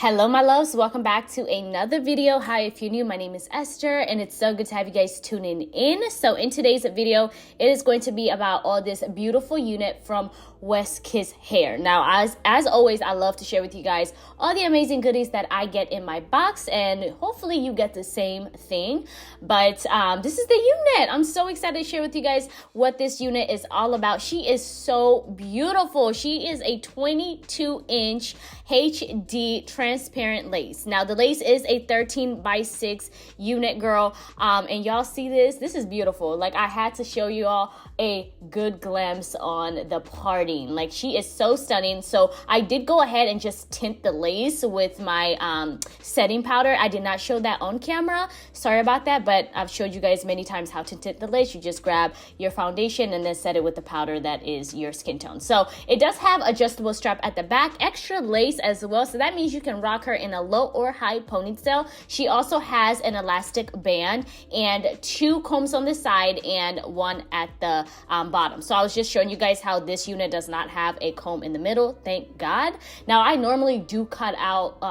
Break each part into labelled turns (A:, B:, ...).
A: Hello my loves, welcome back to another video. Hi, if you're new, my name is Esther and it's so good to have you guys tuning in. So in today's video, it is going to be about all this beautiful unit from West Kiss Hair. Now, as always, I love to share with you guys all the amazing goodies that I get in my box, and hopefully you get the same thing. But this is the unit. I'm so excited to share with you guys what this unit is all about. She is so beautiful. She is a 22-inch HD transparent lace. Now, the lace is a 13x6 unit, girl. And y'all see this? This is beautiful. Like, I had to show you all a good glimpse on the parting. Like, she is so stunning. So I did go ahead and just tint the lace with my setting powder. I did not show that on camera. Sorry about that, but I've showed you guys many times how to tint the lace. You just grab your foundation and then set it with the powder that is your skin tone. So it does have adjustable strap at the back, extra lace as well. So that means you can rock her in a low or high ponytail. She also has an elastic band and 2 combs on the side and 1 at the bottom. So I was just showing you guys how this unit does not have a comb in the middle, thank God. Now, I normally do cut out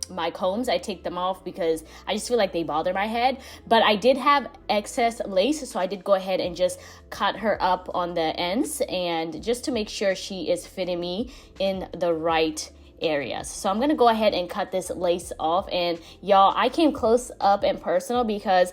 A: my combs. I take them off because I just feel like they bother my head, but I did have excess lace, so I did go ahead and just cut her up on the ends, and just to make sure she is fitting me in the right areas. So I'm gonna go ahead and cut this lace off. And y'all, I came close up and personal because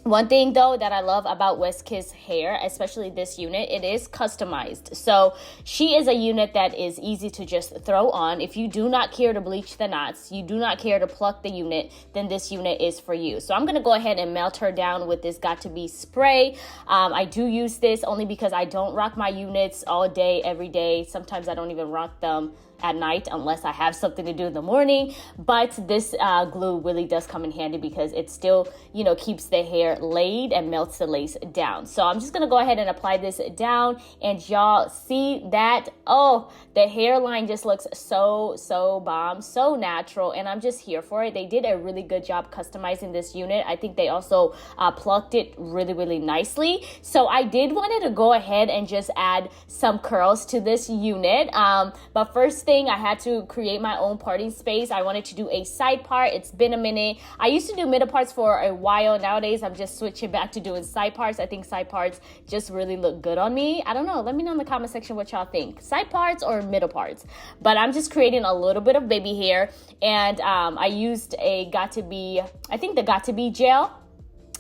A: one thing though that I love about West Kiss Hair, especially this unit, it is customized. So she is a unit that is easy to just throw on. If you do not care to bleach the knots, you do not care to pluck the unit, then this unit is for you. So I'm going to go ahead and melt her down with this Got To Be spray. I do use this only because I don't rock my units all day, every day. Sometimes I don't even rock them at night unless I have something to do in the morning. But this glue really does come in handy because it still, you know, keeps the hair laid and melts the lace down. So I'm just gonna go ahead and apply this down, and y'all see that? Oh, the hairline just looks so bomb, so natural, and I'm just here for it. They did a really good job customizing this unit. I think they also plucked it really nicely. So I did wanted to go ahead and just add some curls to this unit. But first thing, I had to create my own parting space. I wanted to do a side part. It's been a minute. I used to do middle parts for a while. Nowadays, I'm just switching back to doing side parts. I think side parts just really look good on me. I don't know. Let me know in the comment section what y'all think. Side parts or middle parts? But I'm just creating a little bit of baby hair. And I used a Got To Be, I think the Got To Be gel.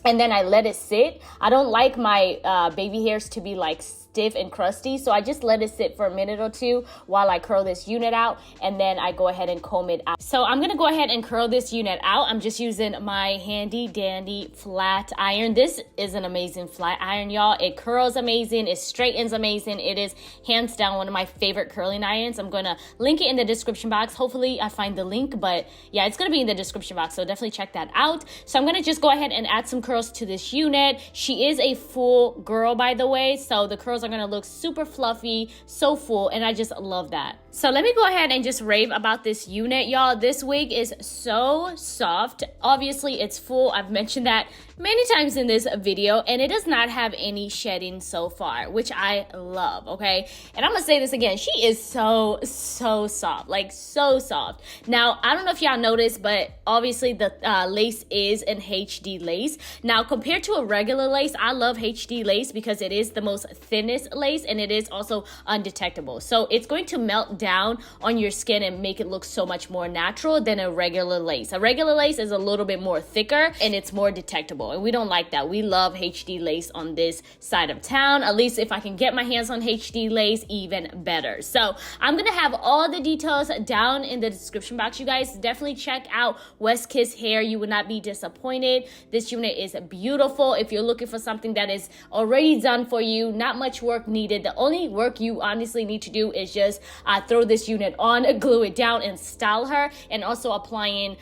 A: And then I let it sit. I don't like my baby hairs to be like stiff and crusty, so I just let it sit for a minute or two while I curl this unit out, and then I go ahead and comb it out. So I'm gonna go ahead and curl this unit out. I'm just using my handy dandy flat iron. This is an amazing flat iron, y'all. It curls amazing, it straightens amazing. It is hands down one of my favorite curling irons. I'm gonna link it in the description box. Hopefully I find the link, but yeah, it's gonna be in the description box, so definitely check that out. So I'm gonna just go ahead and add some curls to this unit. She is a full girl, by the way, so the curls are gonna look super fluffy, so full, and I just love that. So let me go ahead and just rave about this unit, y'all. This wig is so soft. Obviously it's full. I've mentioned that many times in this video, and it does not have any shedding so far, which I love, okay? And I'm gonna say this again, she is so soft, like so soft. Now, I don't know if y'all noticed, but obviously the lace is an HD lace. Now, compared to a regular lace, I love HD lace because it is the most thinnest lace, and it is also undetectable. So it's going to melt down on your skin and make it look so much more natural than a regular lace. A regular lace is a little bit more thicker and it's more detectable, and we don't like that. We love HD lace on this side of town. At least if I can get my hands on HD lace, even better. So I'm gonna have all the details down in the description box. You guys definitely check out West Kiss Hair. You would not be disappointed. This unit is beautiful. If you're looking for something that is already done for you, not much work needed. The only work you honestly need to do is just throw this unit on, glue it down, and style her, and also applying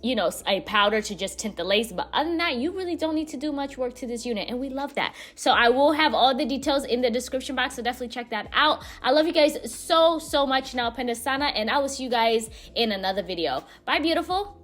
A: you know, a powder to just tint the lace. But other than that, you really don't need to do much work to this unit, and we love that. So I will have all the details in the description box, so definitely check that out. I love you guys so much. Now, Pendasana, and I will see you guys in another video. Bye, beautiful.